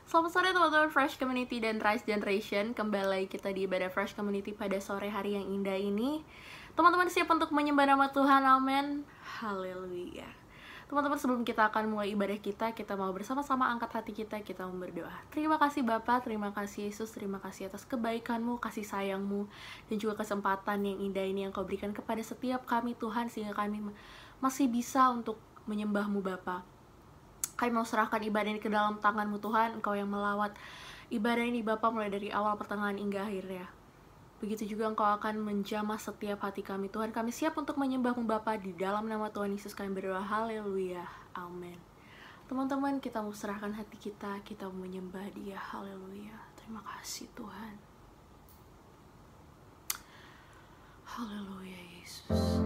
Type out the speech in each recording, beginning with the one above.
Selamat sore teman-teman Fresh Community dan Rise Generation. Kembali lagi kita di ibadah Fresh Community pada sore hari yang indah ini. Teman-teman siap untuk menyembah nama Tuhan, amin. Haleluya. Teman-teman, sebelum kita akan mulai ibadah kita mau bersama-sama angkat hati kita mau berdoa. Terima kasih Bapa, terima kasih Yesus, terima kasih atas kebaikan-Mu, kasih sayang-Mu, dan juga kesempatan yang indah ini yang Kau berikan kepada setiap kami Tuhan, sehingga kami masih bisa untuk menyembah-Mu Bapa. Kami mau serahkan ibadah ini ke dalam tangan-Mu Tuhan, Engkau yang melawat ibadah ini Bapa mulai dari awal, pertengahan, hingga akhirnya. Begitu juga Engkau akan menjamah setiap hati kami Tuhan. Kami siap untuk menyembah-Mu Bapa, di dalam nama Tuhan Yesus kami berdoa, haleluya, amin. Teman-teman, kita mau serahkan hati kita mau menyembah Dia, haleluya. Terima kasih Tuhan. Haleluya Yesus.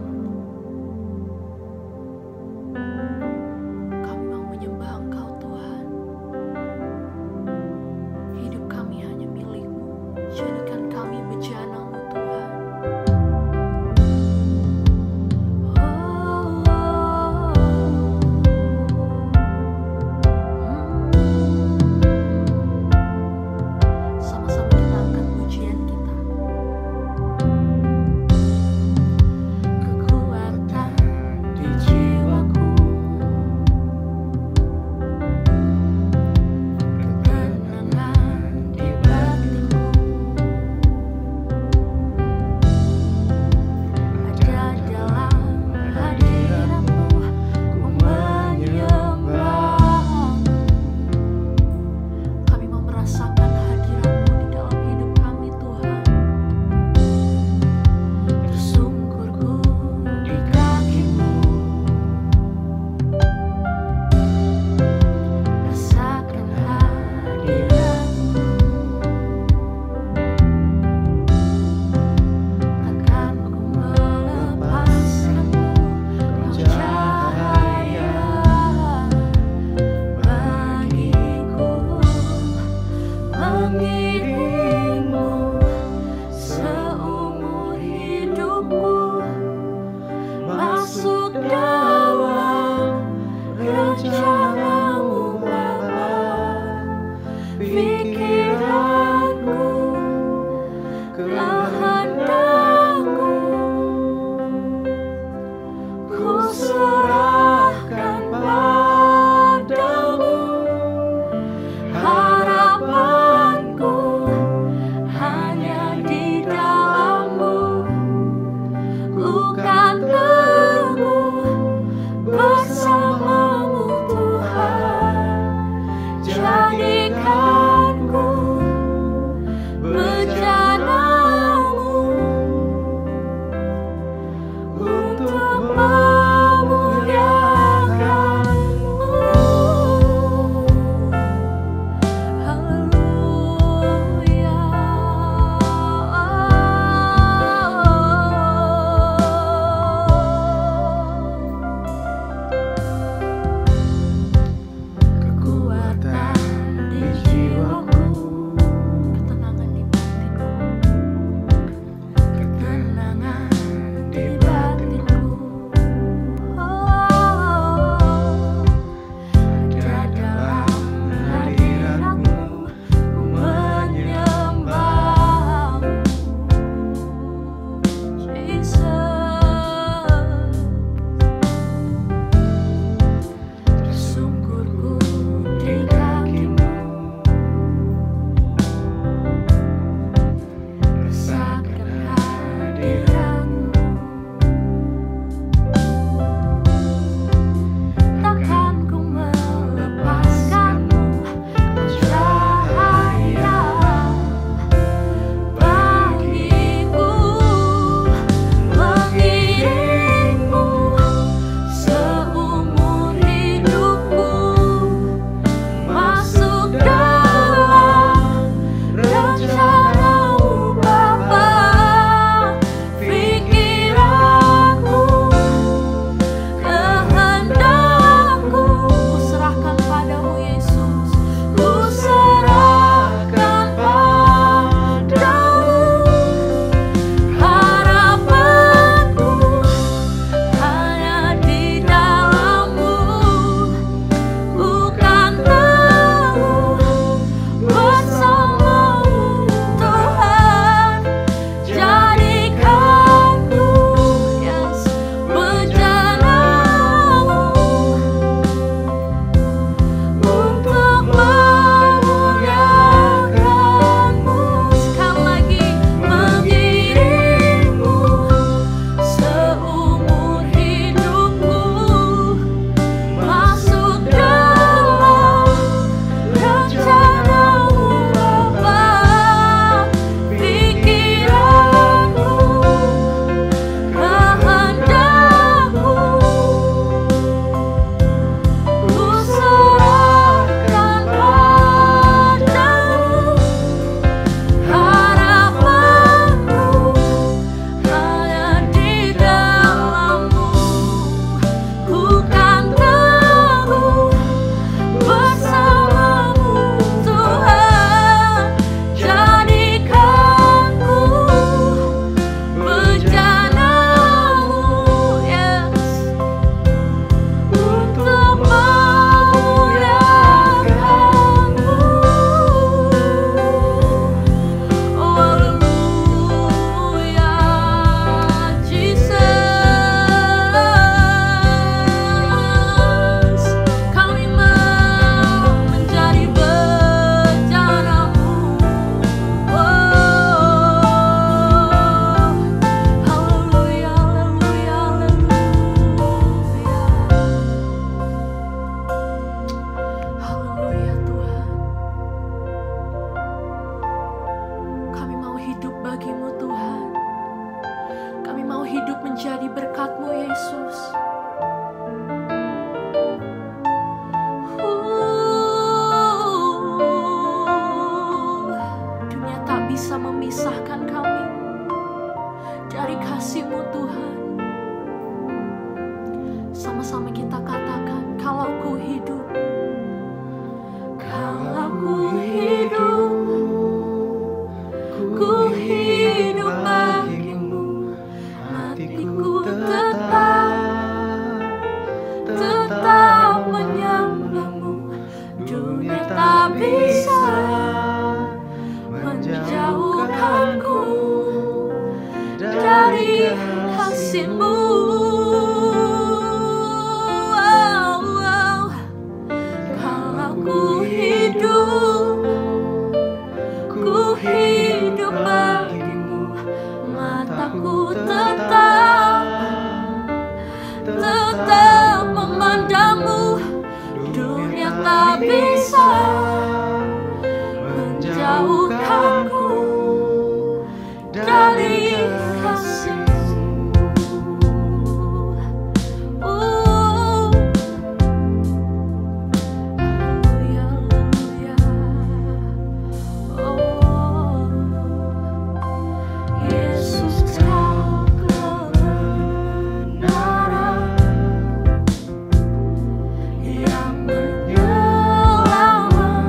tak bisa menjauhkanku dari kasih-Mu. Kalau ku hidup bagimu, mataku tetap memandangmu. Dunia tak bisa menjauhkanku dari kasih-Mu. Haleluya, oh Yesus, Kau kebenaran yang menyelamatkan.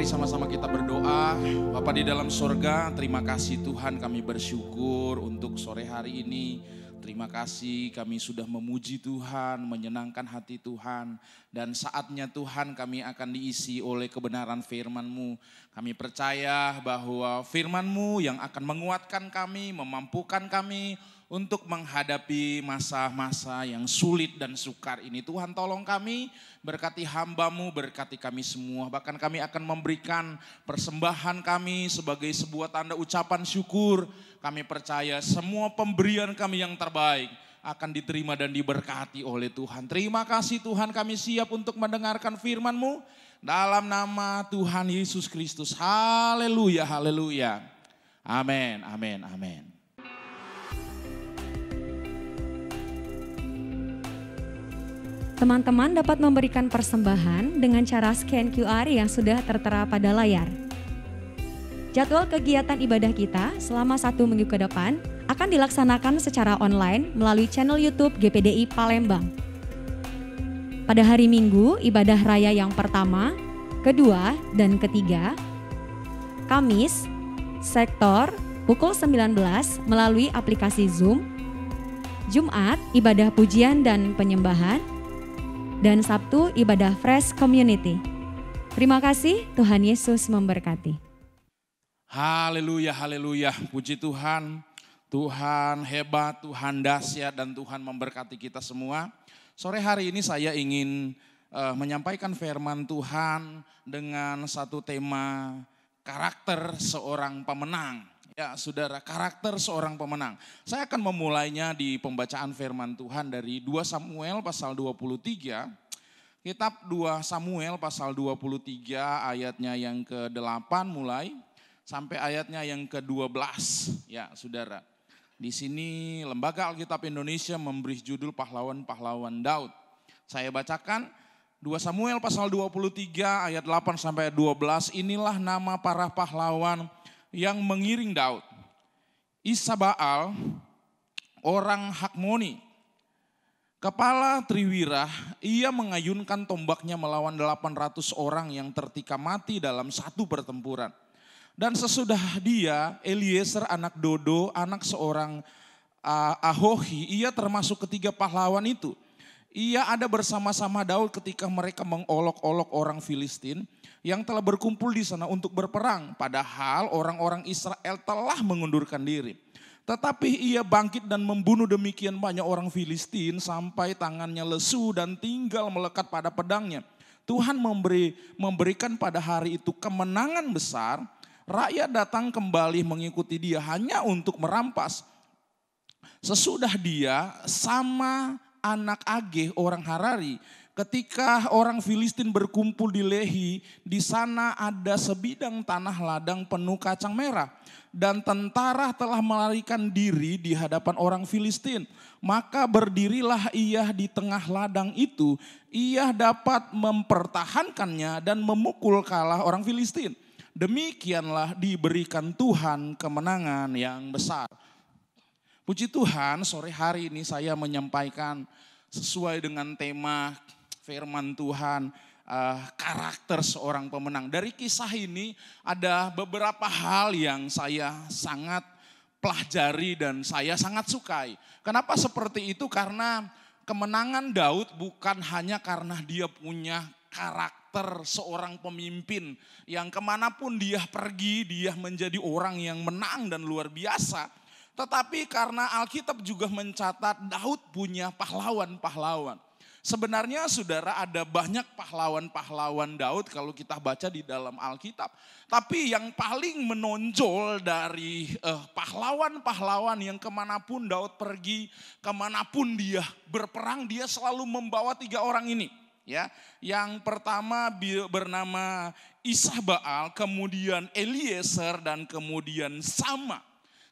Mari sama-sama kita berdoa. Bapa di dalam sorga, terima kasih Tuhan, kami bersyukur untuk sore hari ini. Terima kasih kami sudah memuji Tuhan, menyenangkan hati Tuhan. Dan saatnya Tuhan kami akan diisi oleh kebenaran firman-Mu. Kami percaya bahwa firman-Mu yang akan menguatkan kami, memampukan kami untuk menghadapi masa-masa yang sulit dan sukar ini. Tuhan tolong kami, berkati hamba-Mu, berkati kami semua. Bahkan kami akan memberikan persembahan kami sebagai sebuah tanda ucapan syukur. Kami percaya semua pemberian kami yang terbaik akan diterima dan diberkati oleh Tuhan. Terima kasih Tuhan, kami siap untuk mendengarkan firman-Mu. Dalam nama Tuhan Yesus Kristus. Haleluya, haleluya. Amin, amin, amin. Teman-teman dapat memberikan persembahan dengan cara scan QR yang sudah tertera pada layar. Jadwal kegiatan ibadah kita selama 1 minggu ke depan akan dilaksanakan secara online melalui channel YouTube GPDI Palembang. Pada hari Minggu, ibadah raya yang pertama, kedua, dan ketiga, Kamis, sektor pukul 19 melalui aplikasi Zoom, Jumat, ibadah pujian dan penyembahan, dan Sabtu ibadah Fresh Community. Terima kasih, Tuhan Yesus memberkati. Haleluya, haleluya. Puji Tuhan, Tuhan hebat, Tuhan dahsyat, dan Tuhan memberkati kita semua. Sore hari ini saya ingin menyampaikan firman Tuhan dengan satu tema karakter seorang pemenang. Ya saudara, karakter seorang pemenang. Saya akan memulainya di pembacaan firman Tuhan dari 2 Samuel pasal 23. Kitab 2 Samuel pasal 23 ayatnya yang ke-8 mulai sampai ayatnya yang ke-12. Ya saudara, di sini Lembaga Alkitab Indonesia memberi judul Pahlawan-Pahlawan Daud. Saya bacakan 2 Samuel pasal 23 ayat 8 sampai 12. Inilah nama para pahlawan yang mengiring Daud. Isabaal, orang Hakmoni, kepala Triwira, ia mengayunkan tombaknya melawan 800 orang yang tertikam mati dalam satu pertempuran. Dan sesudah dia, Eliezer anak Dodo, anak seorang Ahohi, ia termasuk ketiga pahlawan itu. Ia ada bersama-sama Daud ketika mereka mengolok-olok orang Filistin yang telah berkumpul di sana untuk berperang. Padahal orang-orang Israel telah mengundurkan diri. Tetapi ia bangkit dan membunuh demikian banyak orang Filistin sampai tangannya lesu dan tinggal melekat pada pedangnya. Tuhan memberikan pada hari itu kemenangan besar. Rakyat datang kembali mengikuti dia hanya untuk merampas. Sesudah dia sama anak Ageh orang Harari, ketika orang Filistin berkumpul di Lehi, di sana ada sebidang tanah ladang penuh kacang merah. Dan tentara telah melarikan diri di hadapan orang Filistin. Maka berdirilah ia di tengah ladang itu, ia dapat mempertahankannya dan memukul kalah orang Filistin. Demikianlah diberikan Tuhan kemenangan yang besar. Puji Tuhan, sore hari ini saya menyampaikan sesuai dengan tema firman Tuhan, karakter seorang pemenang. Dari kisah ini ada beberapa hal yang saya sangat pelajari dan saya sangat sukai. Kenapa seperti itu? Karena kemenangan Daud bukan hanya karena dia punya karakter seorang pemimpin yang kemanapun dia pergi dia menjadi orang yang menang dan luar biasa. Tetapi karena Alkitab juga mencatat Daud punya pahlawan-pahlawan. Sebenarnya saudara ada banyak pahlawan-pahlawan Daud kalau kita baca di dalam Alkitab. Tapi yang paling menonjol dari pahlawan-pahlawan yang kemanapun Daud pergi, kemanapun dia berperang, dia selalu membawa 3 orang ini. Ya, yang pertama bernama Isabaal, kemudian Eliezer, dan kemudian Sama.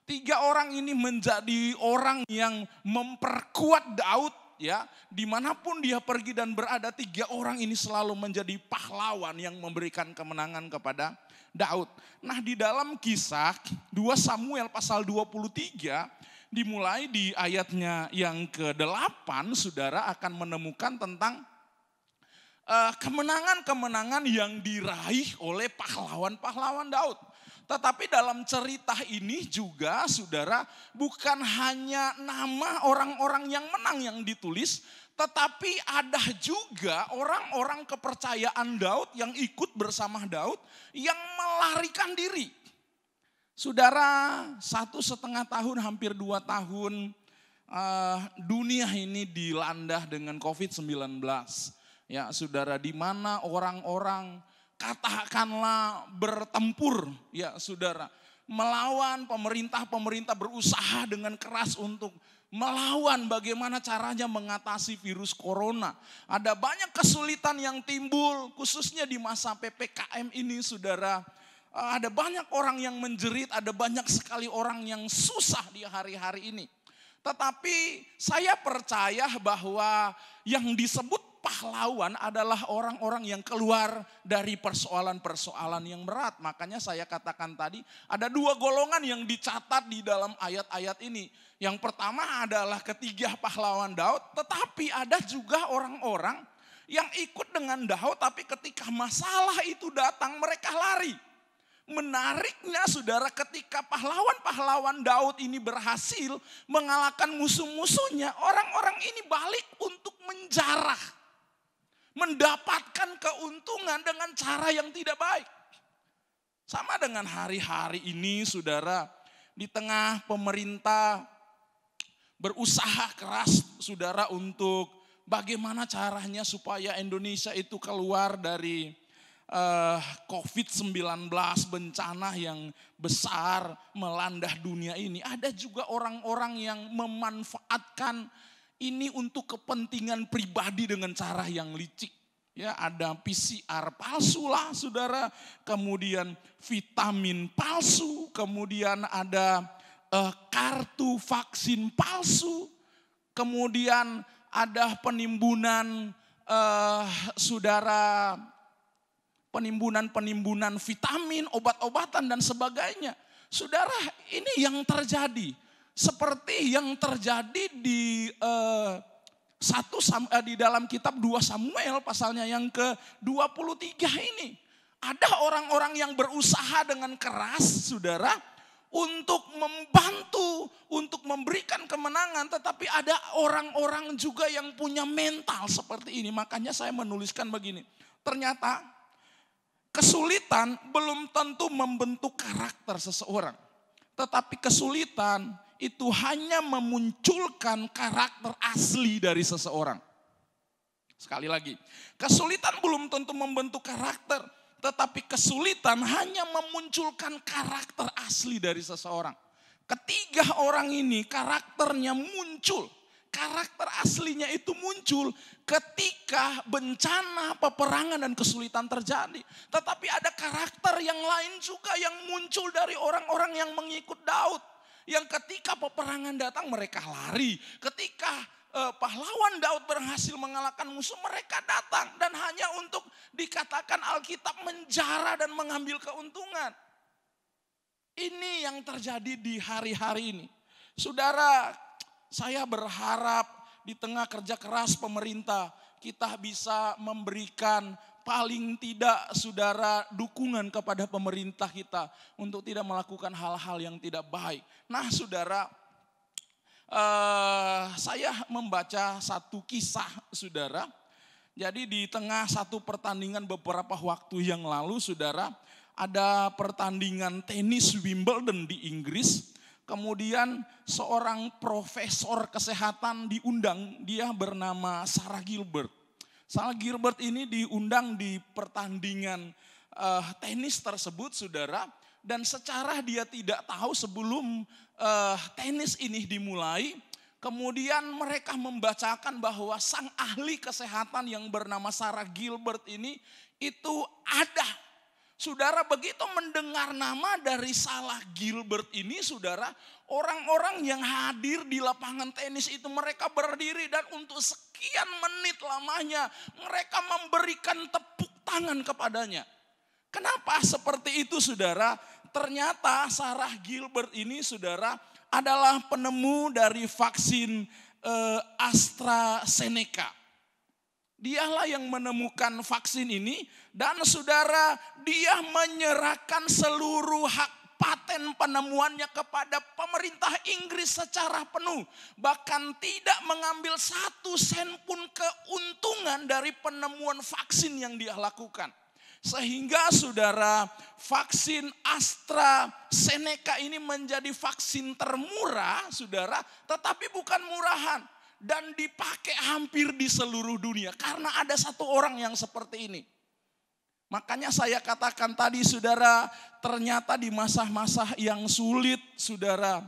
3 orang ini menjadi orang yang memperkuat Daud, ya, dimanapun dia pergi dan berada. 3 orang ini selalu menjadi pahlawan yang memberikan kemenangan kepada Daud. Nah, di dalam kisah 2 Samuel pasal 23 dimulai di ayatnya yang ke-8, saudara akan menemukan tentang kemenangan-kemenangan yang diraih oleh pahlawan-pahlawan Daud. Tetapi dalam cerita ini juga saudara, bukan hanya nama orang-orang yang menang yang ditulis, tetapi ada juga orang-orang kepercayaan Daud yang ikut bersama Daud yang melarikan diri. Saudara, 1,5 tahun, hampir 2 tahun dunia ini dilanda dengan COVID-19. Ya saudara, di mana orang-orang katakanlah bertempur ya saudara, melawan pemerintah berusaha dengan keras untuk melawan bagaimana caranya mengatasi virus corona. Ada banyak kesulitan yang timbul khususnya di masa PPKM ini saudara. Ada banyak orang yang menjerit, ada banyak sekali orang yang susah di hari-hari ini. Tetapi saya percaya bahwa yang disebut pahlawan adalah orang-orang yang keluar dari persoalan-persoalan yang berat. Makanya saya katakan tadi ada 2 golongan yang dicatat di dalam ayat-ayat ini. Yang pertama adalah ketiga pahlawan Daud, tetapi ada juga orang-orang yang ikut dengan Daud tapi ketika masalah itu datang mereka lari. Menariknya saudara, ketika pahlawan-pahlawan Daud ini berhasil mengalahkan musuh-musuhnya, orang-orang ini balik untuk menjarah, mendapatkan keuntungan dengan cara yang tidak baik. Sama dengan hari-hari ini saudara, di tengah pemerintah berusaha keras saudara untuk bagaimana caranya supaya Indonesia itu keluar dari COVID-19, bencana yang besar melanda dunia ini. Ada juga orang-orang yang memanfaatkan ini untuk kepentingan pribadi dengan cara yang licik. Ya, ada PCR palsu lah saudara, kemudian vitamin palsu, kemudian ada kartu vaksin palsu, kemudian ada penimbunan saudara, penimbunan vitamin, obat-obatan dan sebagainya. Saudara, ini yang terjadi. Seperti yang terjadi di di dalam kitab 2 Samuel pasalnya yang ke-23 ini. Ada orang-orang yang berusaha dengan keras, saudara, untuk membantu, untuk memberikan kemenangan. Tetapi ada orang-orang juga yang punya mental seperti ini. Makanya saya menuliskan begini. Ternyata kesulitan belum tentu membentuk karakter seseorang. Tetapi kesulitan itu hanya memunculkan karakter asli dari seseorang. Sekali lagi, kesulitan belum tentu membentuk karakter. Tetapi kesulitan hanya memunculkan karakter asli dari seseorang. Ketiga orang ini karakternya muncul. Karakter aslinya itu muncul ketika bencana, peperangan dan kesulitan terjadi. Tetapi ada karakter yang lain juga yang muncul dari orang-orang yang mengikut Daud. Yang ketika peperangan datang mereka lari. Ketika pahlawan Daud berhasil mengalahkan musuh, mereka datang. Dan hanya untuk dikatakan Alkitab menjara dan mengambil keuntungan. Ini yang terjadi di hari-hari ini. Saudara, saya berharap di tengah kerja keras pemerintah kita bisa memberikan paling tidak saudara dukungan kepada pemerintah kita untuk tidak melakukan hal-hal yang tidak baik. Nah saudara, saya membaca satu kisah saudara. Jadi di tengah satu pertandingan beberapa waktu yang lalu saudara, ada pertandingan tenis Wimbledon di Inggris. Kemudian seorang profesor kesehatan diundang, dia bernama Sarah Gilbert. Sarah Gilbert ini diundang di pertandingan tenis tersebut saudara. Dan secara dia tidak tahu sebelum tenis ini dimulai, kemudian mereka membacakan bahwa sang ahli kesehatan yang bernama Sarah Gilbert ini itu ada. Saudara, begitu mendengar nama dari Sarah Gilbert ini saudara, orang-orang yang hadir di lapangan tenis itu mereka berdiri dan untuk sekian menit lamanya mereka memberikan tepuk tangan kepadanya. Kenapa seperti itu saudara? Ternyata Sarah Gilbert ini saudara adalah penemu dari vaksin AstraZeneca. Dialah yang menemukan vaksin ini dan saudara, dia menyerahkan seluruh hak paten penemuannya kepada pemerintah Inggris secara penuh. Bahkan tidak mengambil 1 sen pun keuntungan dari penemuan vaksin yang dia lakukan. Sehingga saudara, vaksin AstraZeneca ini menjadi vaksin termurah saudara, tetapi bukan murahan. Dan dipakai hampir di seluruh dunia karena ada satu orang yang seperti ini. Makanya saya katakan tadi saudara, ternyata di masa-masa yang sulit saudara,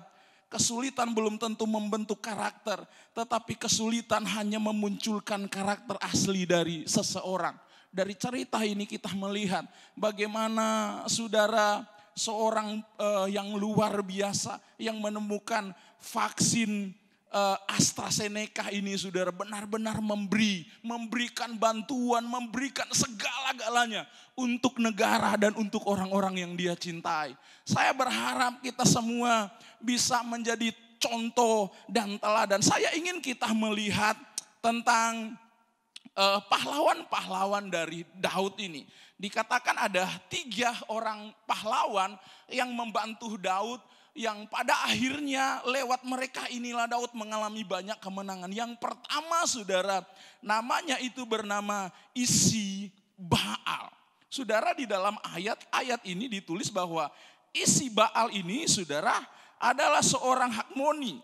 kesulitan belum tentu membentuk karakter, tetapi kesulitan hanya memunculkan karakter asli dari seseorang. Dari cerita ini kita melihat bagaimana saudara, seorang yang luar biasa yang menemukan vaksin AstraZeneca ini saudara, benar-benar memberikan bantuan, memberikan segala-galanya untuk negara dan untuk orang-orang yang dia cintai. Saya berharap kita semua bisa menjadi contoh dan teladan. Saya ingin kita melihat tentang pahlawan-pahlawan dari Daud ini. Dikatakan ada 3 orang pahlawan yang membantu Daud, yang pada akhirnya lewat mereka inilah Daud mengalami banyak kemenangan. Yang pertama saudara, namanya itu bernama Isi-Baal. Saudara, di dalam ayat ini ditulis bahwa Isi-Baal ini saudara adalah seorang Hakmoni.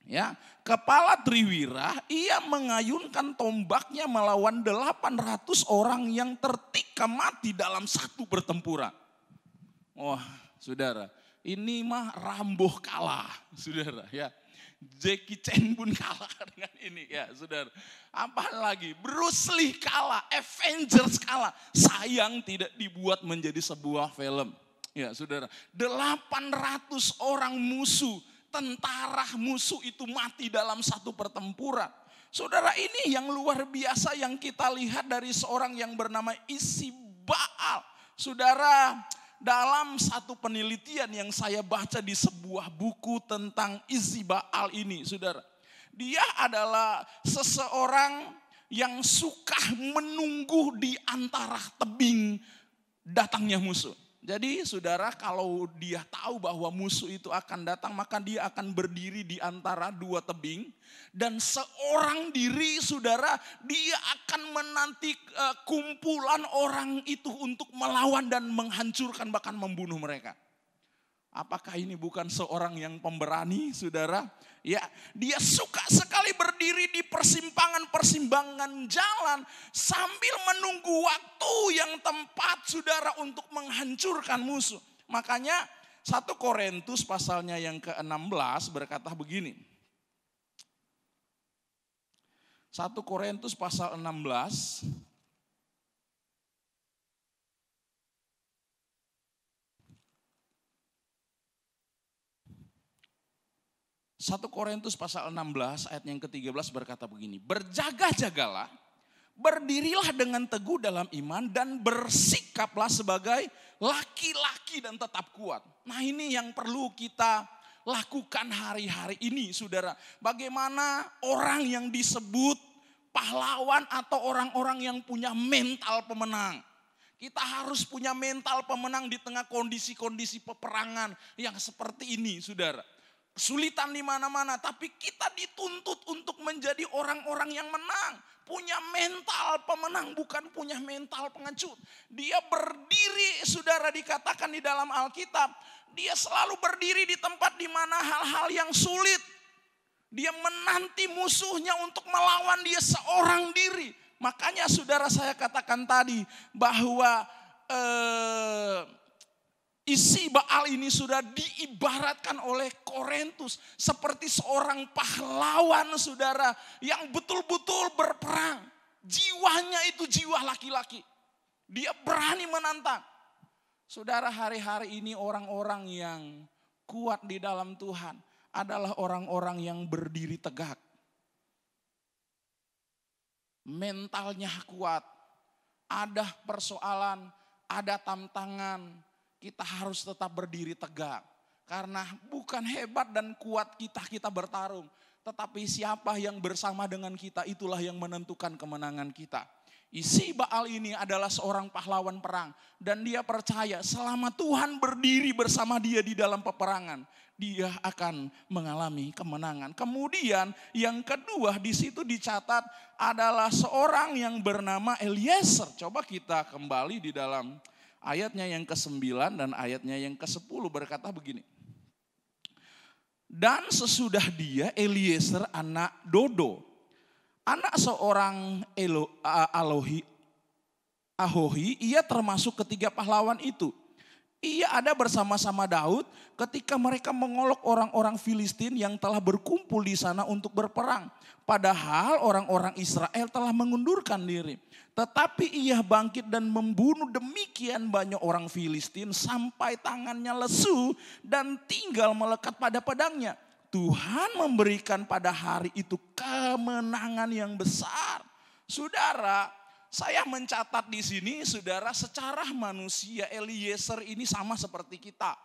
Ya, kepala triwira, ia mengayunkan tombaknya melawan 800 orang yang tertikam mati dalam satu pertempuran. Wah, saudara, ini mah Rambo kalah, saudara ya. Jackie Chan pun kalah dengan ini ya, saudara. Apalagi Bruce Lee kalah, Avengers kalah. Sayang tidak dibuat menjadi sebuah film. Ya, saudara. 800 orang musuh, tentara musuh itu mati dalam satu pertempuran. Saudara, ini yang luar biasa yang kita lihat dari seorang yang bernama Isi-Baal. Saudara, dalam satu penelitian yang saya baca di sebuah buku tentang Isi-Baal ini, saudara. Dia adalah seseorang yang suka menunggu di antara tebing datangnya musuh. Jadi saudara, kalau dia tahu bahwa musuh itu akan datang, maka dia akan berdiri di antara 2 tebing. Dan seorang diri saudara, dia akan menanti kumpulan orang itu untuk melawan dan menghancurkan, bahkan membunuh mereka. Apakah ini bukan seorang yang pemberani saudara? Ya, dia suka sekali berdiri di persimpangan jalan sambil menunggu waktu yang tepat saudara untuk menghancurkan musuh. Makanya 1 Korintus pasalnya yang ke-16 berkata begini. 1 Korintus pasal 16 1 Korintus pasal 16 ayat yang ke-13 berkata begini. Berjaga-jagalah, berdirilah dengan teguh dalam iman dan bersikaplah sebagai laki-laki dan tetap kuat. Nah, ini yang perlu kita lakukan hari-hari ini saudara. Bagaimana orang yang disebut pahlawan atau orang-orang yang punya mental pemenang. Kita harus punya mental pemenang di tengah kondisi-kondisi peperangan yang seperti ini saudara. Kesulitan di mana-mana, tapi kita dituntut untuk menjadi orang-orang yang menang. Punya mental pemenang, bukan punya mental pengecut. Dia berdiri, saudara, dikatakan di dalam Alkitab, dia selalu berdiri di tempat di mana hal-hal yang sulit. Dia menanti musuhnya untuk melawan dia seorang diri. Makanya saudara, saya katakan tadi bahwa Isi-Baal ini sudah diibaratkan oleh Korintus seperti seorang pahlawan saudara yang betul-betul berperang. Jiwanya itu jiwa laki-laki. Dia berani menantang. Saudara, hari-hari ini orang-orang yang kuat di dalam Tuhan adalah orang-orang yang berdiri tegak. Mentalnya kuat. Ada persoalan, ada tantangan. Kita harus tetap berdiri tegak. Karena bukan hebat dan kuat kita bertarung. Tetapi siapa yang bersama dengan kita, itulah yang menentukan kemenangan kita. Isi Baal ini adalah seorang pahlawan perang. Dan dia percaya selama Tuhan berdiri bersama dia di dalam peperangan, dia akan mengalami kemenangan. Kemudian yang kedua di situ dicatat adalah seorang yang bernama Eliezer. Coba kita kembali di dalam ayatnya yang ke-9 dan ayatnya yang ke-10 berkata begini. Dan sesudah dia Eliezer anak Dodo, anak seorang Ahohi, ia termasuk ketiga pahlawan itu. Ia ada bersama-sama Daud ketika mereka mengolok orang-orang Filistin yang telah berkumpul di sana untuk berperang. Padahal orang-orang Israel telah mengundurkan diri. Tetapi ia bangkit dan membunuh demikian banyak orang Filistin sampai tangannya lesu dan tinggal melekat pada pedangnya. Tuhan memberikan pada hari itu kemenangan yang besar. Saudara, saya mencatat di sini, saudara, secara manusia Eliezer ini sama seperti kita.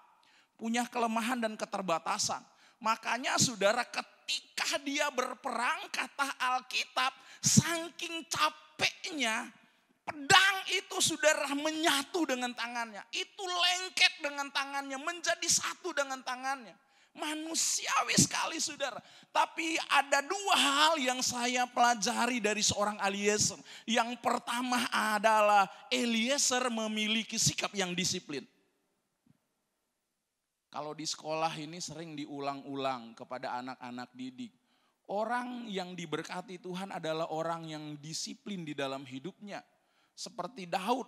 Punya kelemahan dan keterbatasan. Makanya saudara, ketika dia berperang, kata Alkitab, saking capeknya, pedang itu saudara menyatu dengan tangannya. Itu lengket dengan tangannya, menjadi satu dengan tangannya. Manusiawi sekali saudara. Tapi ada dua hal yang saya pelajari dari seorang Eliezer. Yang pertama adalah Eliezer memiliki sikap yang disiplin. Kalau di sekolah ini sering diulang-ulang kepada anak-anak didik. Orang yang diberkati Tuhan adalah orang yang disiplin di dalam hidupnya. Seperti Daud.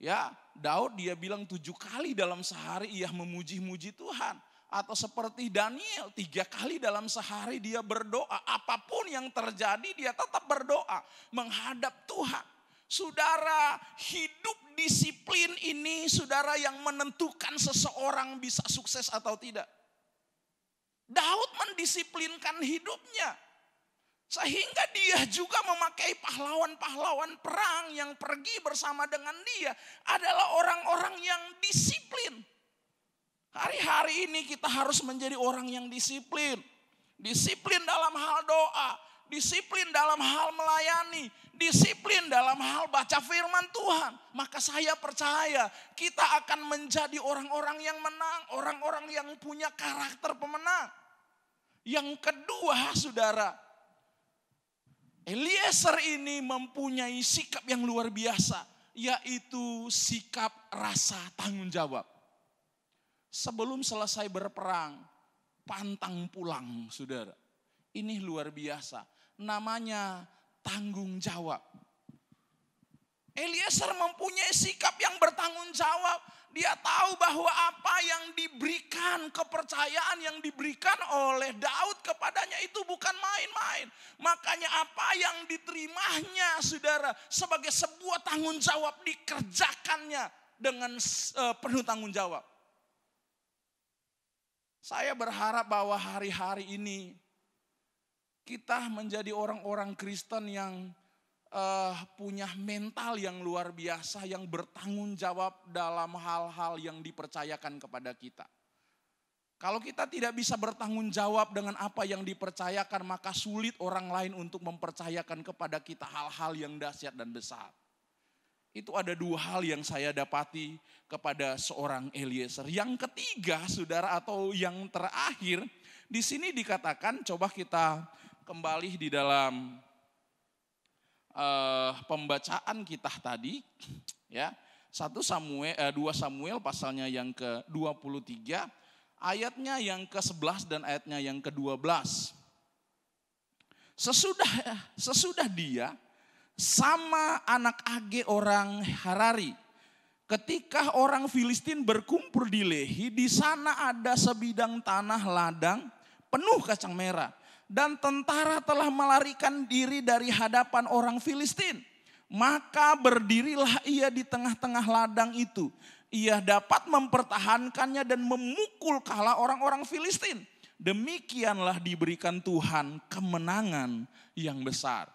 Ya, Daud dia bilang 7 kali dalam sehari ia memuji-muji Tuhan. Atau seperti Daniel 3 kali dalam sehari dia berdoa. Apapun yang terjadi dia tetap berdoa menghadap Tuhan. Saudara, hidup disiplin ini saudara yang menentukan seseorang bisa sukses atau tidak. Daud mendisiplinkan hidupnya. Sehingga dia juga memakai pahlawan-pahlawan perang yang pergi bersama dengan dia adalah orang-orang yang disiplin. Hari-hari ini kita harus menjadi orang yang disiplin. Disiplin dalam hal doa, disiplin dalam hal melayani, disiplin dalam hal baca firman Tuhan. Maka saya percaya kita akan menjadi orang-orang yang menang, orang-orang yang punya karakter pemenang. Yang kedua saudara, Eliezer ini mempunyai sikap yang luar biasa, yaitu sikap rasa tanggung jawab. Sebelum selesai berperang, pantang pulang, saudara. Ini luar biasa. Namanya tanggung jawab. Eliezer mempunyai sikap yang bertanggung jawab. Dia tahu bahwa apa yang diberikan, kepercayaan yang diberikan oleh Daud kepadanya itu bukan main-main. Makanya apa yang diterimanya, saudara, sebagai sebuah tanggung jawab dikerjakannya dengan penuh tanggung jawab. Saya berharap bahwa hari-hari ini kita menjadi orang-orang Kristen yang punya mental yang luar biasa, yang bertanggung jawab dalam hal-hal yang dipercayakan kepada kita. Kalau kita tidak bisa bertanggung jawab dengan apa yang dipercayakan, maka sulit orang lain untuk mempercayakan kepada kita hal-hal yang dahsyat dan besar. Itu ada 2 hal yang saya dapati kepada seorang Eliezer. Yang ketiga, saudara, atau yang terakhir, di sini dikatakan, coba kita kembali di dalam pembacaan kita tadi, ya, 2 Samuel pasalnya yang ke-23, ayatnya yang ke-11 dan ayatnya yang ke-12. Sesudah dia sama anak Age orang Harari. Ketika orang Filistin berkumpul di Lehi, di sana ada sebidang tanah ladang penuh kacang merah. Dan tentara telah melarikan diri dari hadapan orang Filistin. Maka berdirilah ia di tengah-tengah ladang itu. Ia dapat mempertahankannya dan memukul kala orang-orang Filistin. Demikianlah diberikan Tuhan kemenangan yang besar.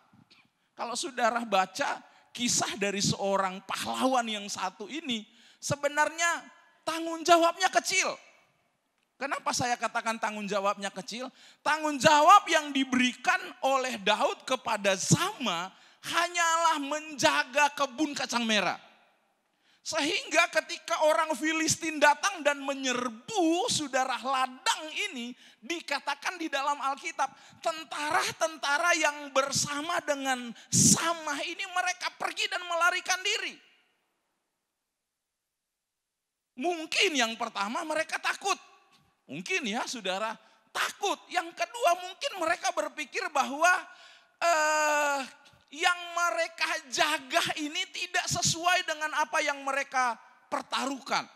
Kalau saudara baca kisah dari seorang pahlawan yang satu ini, sebenarnya tanggung jawabnya kecil. Kenapa saya katakan tanggung jawabnya kecil? Tanggung jawab yang diberikan oleh Daud kepada Sama hanyalah menjaga kebun kacang merah. Sehingga ketika orang Filistin datang dan menyerbu saudara ladang ini, dikatakan di dalam Alkitab, tentara-tentara yang bersama dengan Sama ini mereka pergi dan melarikan diri. Mungkin yang pertama mereka takut. Mungkin ya saudara, takut. Yang kedua mungkin mereka berpikir bahwa yang mereka jaga ini tidak sesuai dengan apa yang mereka pertaruhkan.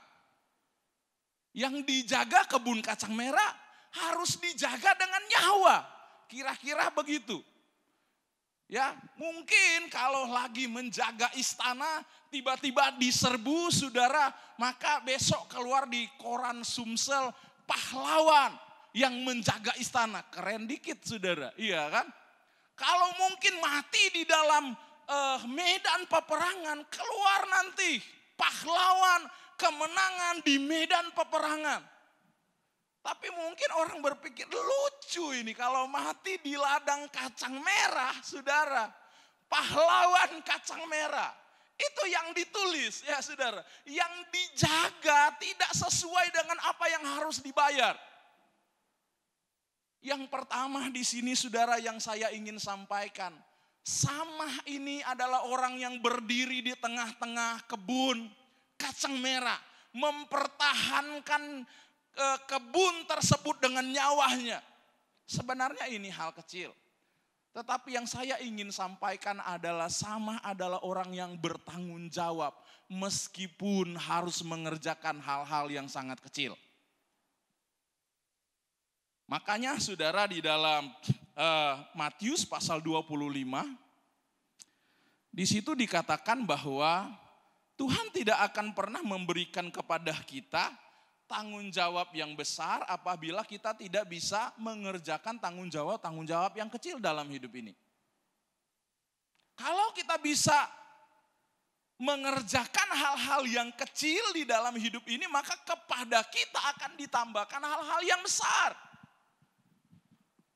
Yang dijaga kebun kacang merah harus dijaga dengan nyawa. Kira-kira begitu. Ya, mungkin kalau lagi menjaga istana tiba-tiba diserbu saudara, maka besok keluar di koran Sumsel pahlawan yang menjaga istana. Keren dikit saudara, iya kan? Kalau mungkin mati di dalam medan peperangan, keluar nanti pahlawan kemenangan di medan peperangan. Tapi mungkin orang berpikir lucu ini kalau mati di ladang kacang merah, saudara. Pahlawan kacang merah. Itu yang ditulis ya saudara. Yang dijaga tidak sesuai dengan apa yang harus dibayar. Yang pertama di sini saudara yang saya ingin sampaikan. Sama ini adalah orang yang berdiri di tengah-tengah kebun kacang merah. Mempertahankan kebun tersebut dengan nyawanya. Sebenarnya ini hal kecil. Tetapi yang saya ingin sampaikan adalah Sama adalah orang yang bertanggung jawab. Meskipun harus mengerjakan hal-hal yang sangat kecil. Makanya saudara di dalam Matius pasal 25. Di situ dikatakan bahwa Tuhan tidak akan pernah memberikan kepada kita tanggung jawab yang besar apabila kita tidak bisa mengerjakan tanggung jawab yang kecil dalam hidup ini. Kalau kita bisa mengerjakan hal-hal yang kecil di dalam hidup ini, maka kepada kita akan ditambahkan hal-hal yang besar.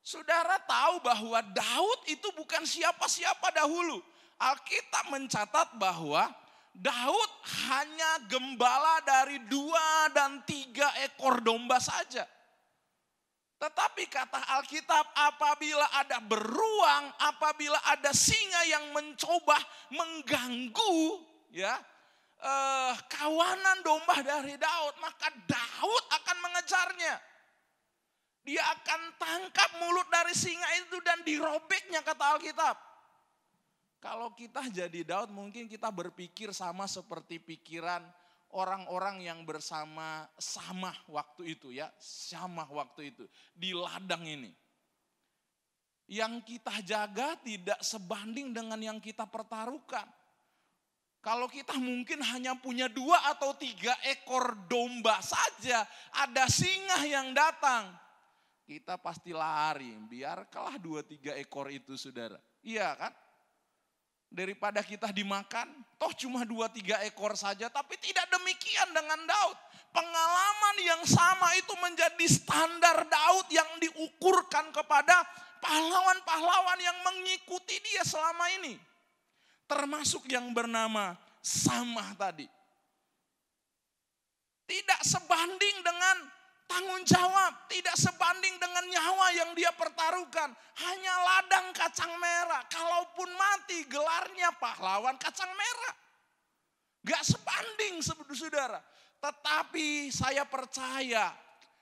Saudara tahu bahwa Daud itu bukan siapa-siapa dahulu. Alkitab mencatat bahwa Daud hanya gembala dari 2 dan 3 ekor domba saja. Tetapi kata Alkitab, apabila ada beruang, apabila ada singa yang mencoba mengganggu ya kawanan domba dari Daud, maka Daud akan mengejarnya. Dia akan tangkap mulut dari singa itu dan dirobeknya kata Alkitab. Kalau kita jadi Daud mungkin kita berpikir sama seperti pikiran orang-orang yang bersama Sama waktu itu ya. Sama waktu itu di ladang ini. Yang kita jaga tidak sebanding dengan yang kita pertaruhkan. Kalau kita mungkin hanya punya 2 atau 3 ekor domba saja, ada singa yang datang. Kita pasti lari, biar kalah 2-3 ekor itu saudara. Iya kan? Daripada kita dimakan, toh cuma 2-3 ekor saja. Tapi tidak demikian dengan Daud. Pengalaman yang sama itu menjadi standar Daud yang diukurkan kepada pahlawan-pahlawan yang mengikuti dia selama ini. Termasuk yang bernama Sama tadi. Tidak sebanding dengan tanggung jawab, tidak sebanding dengan nyawa yang dia pertaruhkan. Hanya ladang kacang merah, kalaupun mati gelarnya pahlawan kacang merah. Gak sebanding saudara. Tetapi saya percaya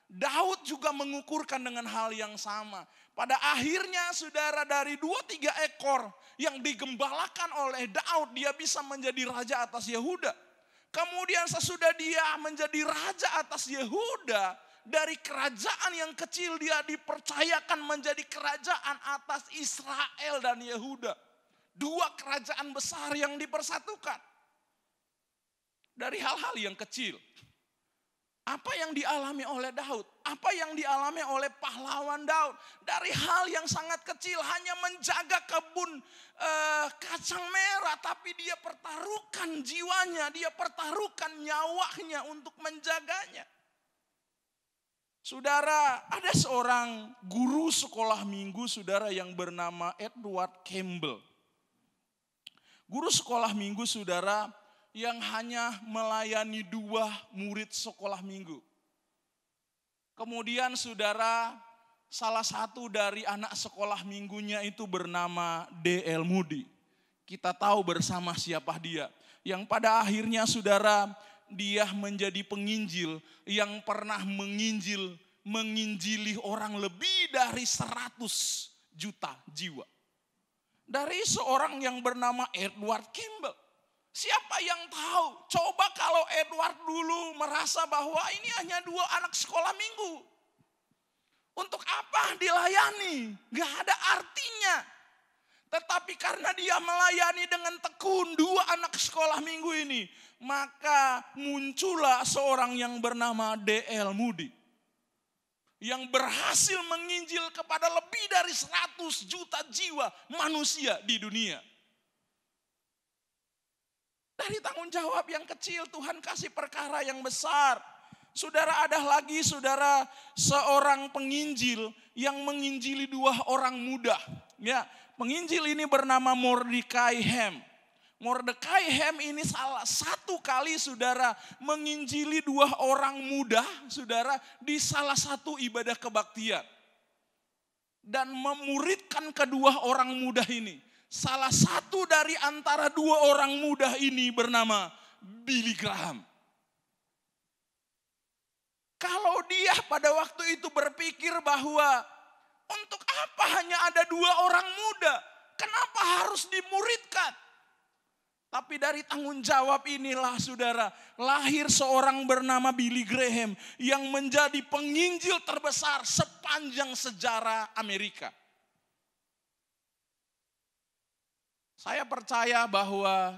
Daud juga mengukurkan dengan hal yang sama. Pada akhirnya saudara dari 2-3 ekor yang digembalakan oleh Daud, dia bisa menjadi raja atas Yehuda. Kemudian sesudah dia menjadi raja atas Yehuda, dari kerajaan yang kecil dia dipercayakan menjadi kerajaan atas Israel dan Yehuda. 2 kerajaan besar yang dipersatukan. Dari hal-hal yang kecil. Apa yang dialami oleh Daud? Apa yang dialami oleh pahlawan Daud? Dari hal yang sangat kecil, hanya menjaga kebun kacang merah. Tapi dia pertaruhkan jiwanya, dia pertaruhkan nyawanya untuk menjaganya. Saudara, ada seorang guru sekolah minggu, saudara, yang bernama Edward Campbell. Guru sekolah minggu, saudara, yang hanya melayani 2 murid sekolah minggu. Kemudian saudara, salah satu dari anak sekolah minggunya itu bernama D.L. Moody. Kita tahu bersama siapa dia. Yang pada akhirnya saudara, dia menjadi penginjil yang pernah menginjili orang lebih dari 100 juta jiwa. Dari seorang yang bernama Edward Campbell. Siapa yang tahu? Coba kalau Edward dulu merasa bahwa ini hanya 2 anak sekolah minggu. Untuk apa dilayani? Gak ada artinya. Tetapi karena dia melayani dengan tekun 2 anak sekolah minggu ini, maka muncullah seorang yang bernama D.L. Moody. Yang berhasil menginjil kepada lebih dari 100 juta jiwa manusia di dunia. Dari tanggung jawab yang kecil Tuhan kasih perkara yang besar. Saudara, ada lagi saudara seorang penginjil yang menginjili 2 orang muda. Ya, penginjil ini bernama Mordecai Ham. Mordecai Ham ini salah satu kali saudara menginjili 2 orang muda saudara di salah satu ibadah kebaktian. Dan memuridkan kedua orang muda ini. Salah satu dari antara 2 orang muda ini bernama Billy Graham. Kalau dia pada waktu itu berpikir bahwa untuk apa hanya ada 2 orang muda? Kenapa harus dimuridkan? Tapi dari tanggung jawab inilah saudara, lahir seorang bernama Billy Graham yang menjadi penginjil terbesar sepanjang sejarah Amerika. Saya percaya bahwa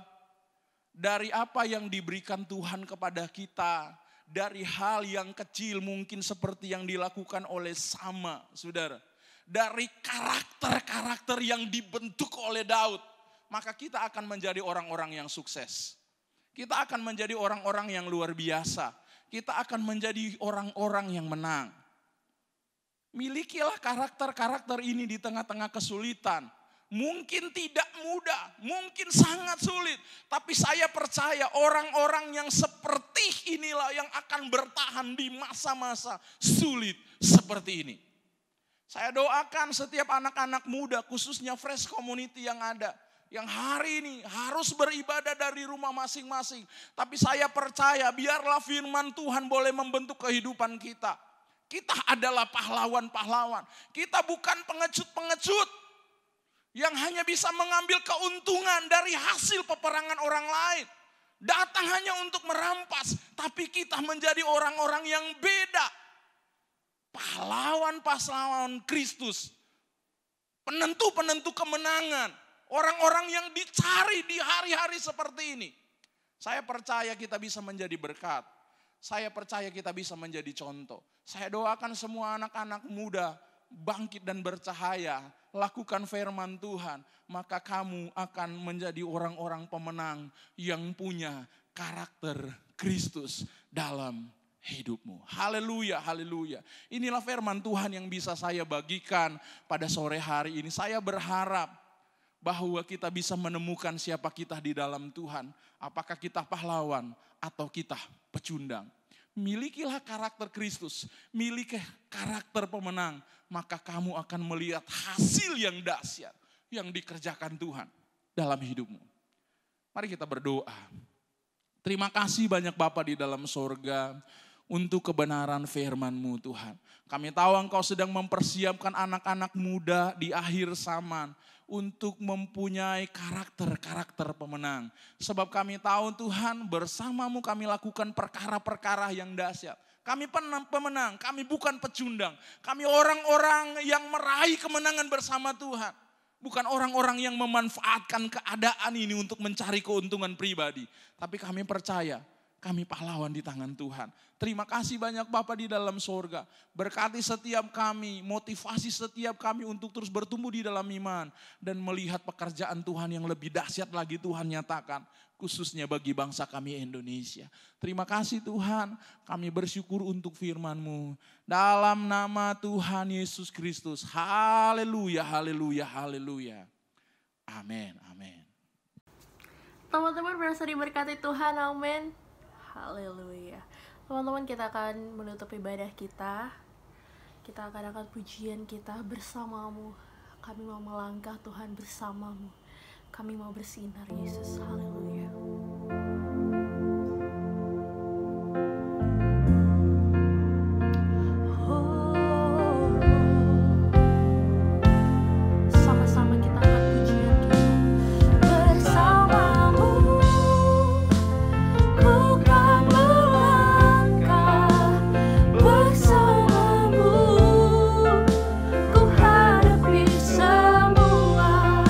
dari apa yang diberikan Tuhan kepada kita, dari hal yang kecil mungkin seperti yang dilakukan oleh Sama, saudara. Dari karakter-karakter yang dibentuk oleh Daud, maka kita akan menjadi orang-orang yang sukses. Kita akan menjadi orang-orang yang luar biasa. Kita akan menjadi orang-orang yang menang. Milikilah karakter-karakter ini di tengah-tengah kesulitan. Mungkin tidak mudah, mungkin sangat sulit. Tapi saya percaya orang-orang yang seperti inilah yang akan bertahan di masa-masa sulit seperti ini. Saya doakan setiap anak-anak muda, khususnya Fresh Community yang ada, yang hari ini harus beribadah dari rumah masing-masing. Tapi saya percaya biarlah firman Tuhan boleh membentuk kehidupan kita. Kita adalah pahlawan-pahlawan. Kita bukan pengecut-pengecut yang hanya bisa mengambil keuntungan dari hasil peperangan orang lain. Datang hanya untuk merampas, tapi kita menjadi orang-orang yang beda. Pahlawan-pahlawan Kristus. Penentu-penentu kemenangan. Orang-orang yang dicari di hari-hari seperti ini. Saya percaya kita bisa menjadi berkat. Saya percaya kita bisa menjadi contoh. Saya doakan semua anak-anak muda bangkit dan bercahaya. Lakukan firman Tuhan. Maka kamu akan menjadi orang-orang pemenang yang punya karakter Kristus dalam hidupmu. Haleluya, haleluya. Inilah firman Tuhan yang bisa saya bagikan pada sore hari ini. Saya berharap bahwa kita bisa menemukan siapa kita di dalam Tuhan. Apakah kita pahlawan atau kita pecundang. Milikilah karakter Kristus, miliki karakter pemenang. Maka kamu akan melihat hasil yang dahsyat yang dikerjakan Tuhan dalam hidupmu. Mari kita berdoa. Terima kasih banyak Bapa di dalam sorga untuk kebenaran firman-Mu Tuhan. Kami tahu Engkau sedang mempersiapkan anak-anak muda di akhir zaman untuk mempunyai karakter-karakter pemenang. Sebab kami tahu Tuhan bersama-Mu kami lakukan perkara-perkara yang dahsyat. Kami pemenang, kami bukan pecundang. Kami orang-orang yang meraih kemenangan bersama Tuhan. Bukan orang-orang yang memanfaatkan keadaan ini untuk mencari keuntungan pribadi. Tapi kami percaya kami pahlawan di tangan Tuhan. Terima kasih banyak Bapa di dalam sorga. Berkati setiap kami, motivasi setiap kami untuk terus bertumbuh di dalam iman. Dan melihat pekerjaan Tuhan yang lebih dahsyat lagi Tuhan nyatakan. Khususnya bagi bangsa kami Indonesia. Terima kasih Tuhan, kami bersyukur untuk firman-Mu. Dalam nama Tuhan Yesus Kristus. Haleluya, haleluya, haleluya. Amin, amin. Teman-teman berasa diberkati Tuhan, amin. Haleluya. Teman-teman, kita akan menutup ibadah kita. Kita akan angkat pujian kita bersama-Mu. Kami mau melangkah Tuhan bersama-Mu. Kami mau bersinar Yesus. Haleluya. Sama-sama kita angkat pujian kita. Bersama-Mu ku kan melangkah, bersama-Mu ku hadapi semua.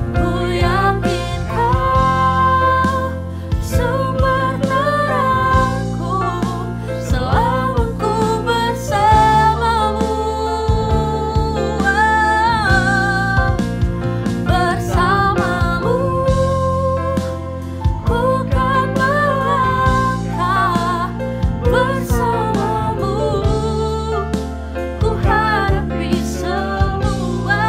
Ku yakin Kau sumber terangku, selama ku bersama-Mu. Bersama-Mu ku kan melangkah, bersama-Mu ku hadapi semua.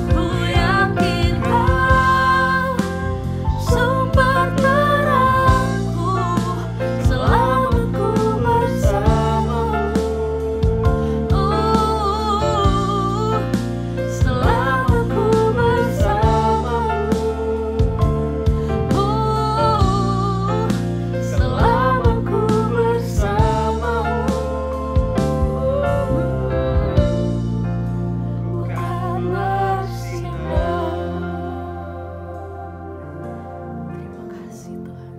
Ku yakin Kau sumber terangku, selama ku bersama-Mu. Selama ku bersama-Mu. Selama ku bersama-Mu. Ku kan bersinar. Terima kasih Tuhan.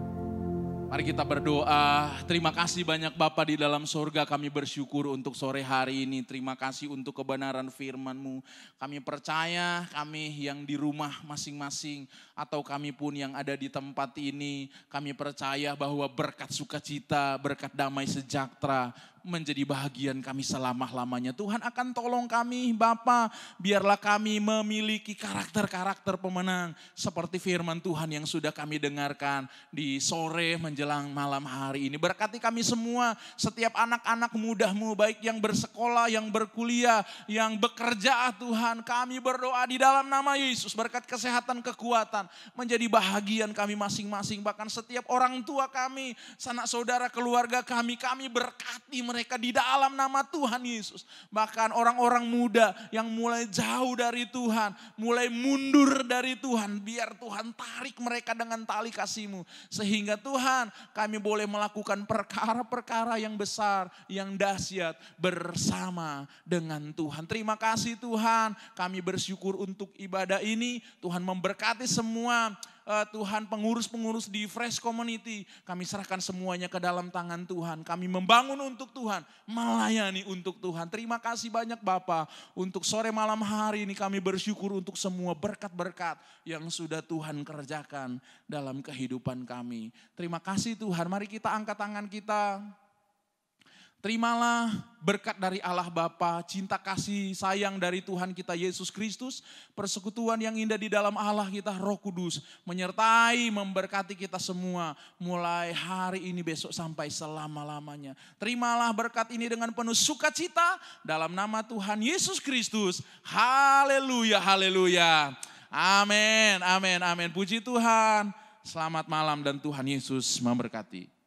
Mari kita berdoa. Terima kasih banyak Bapa di dalam sorga, kami bersyukur untuk sore hari ini. Terima kasih untuk kebenaran firman-Mu. Kami percaya kami yang di rumah masing-masing atau kami pun yang ada di tempat ini, kami percaya bahwa berkat sukacita, berkat damai sejahtera menjadi bahagian kami selama-lamanya. Tuhan akan tolong kami Bapa, biarlah kami memiliki karakter-karakter pemenang seperti firman Tuhan yang sudah kami dengarkan di sore menjelang malam hari ini. Berkati kami semua, setiap anak-anak muda-Mu, baik yang bersekolah, yang berkuliah, yang bekerja Tuhan. Kami berdoa di dalam nama Yesus, berkat kesehatan, kekuatan menjadi bahagian kami masing-masing. Bahkan setiap orang tua kami, sanak saudara, keluarga kami berkati mereka di dalam nama Tuhan Yesus. Bahkan orang-orang muda yang mulai jauh dari Tuhan, mulai mundur dari Tuhan, biar Tuhan tarik mereka dengan tali kasih-Mu. Sehingga Tuhan, kami boleh melakukan perkara-perkara yang besar, yang dahsyat bersama dengan Tuhan. Terima kasih Tuhan, kami bersyukur untuk ibadah ini. Tuhan memberkati semua Tuhan, pengurus-pengurus di Fresh Community, kami serahkan semuanya ke dalam tangan Tuhan. Kami membangun untuk Tuhan, melayani untuk Tuhan. Terima kasih banyak Bapa, untuk sore malam hari ini kami bersyukur untuk semua berkat-berkat yang sudah Tuhan kerjakan dalam kehidupan kami. Terima kasih Tuhan, mari kita angkat tangan kita. Terimalah berkat dari Allah Bapa, cinta kasih sayang dari Tuhan kita Yesus Kristus, persekutuan yang indah di dalam Allah kita Roh Kudus, menyertai, memberkati kita semua, mulai hari ini, besok sampai selama-lamanya. Terimalah berkat ini dengan penuh sukacita, dalam nama Tuhan Yesus Kristus. Haleluya, haleluya. Amin, amin, amin. Puji Tuhan. Selamat malam dan Tuhan Yesus memberkati.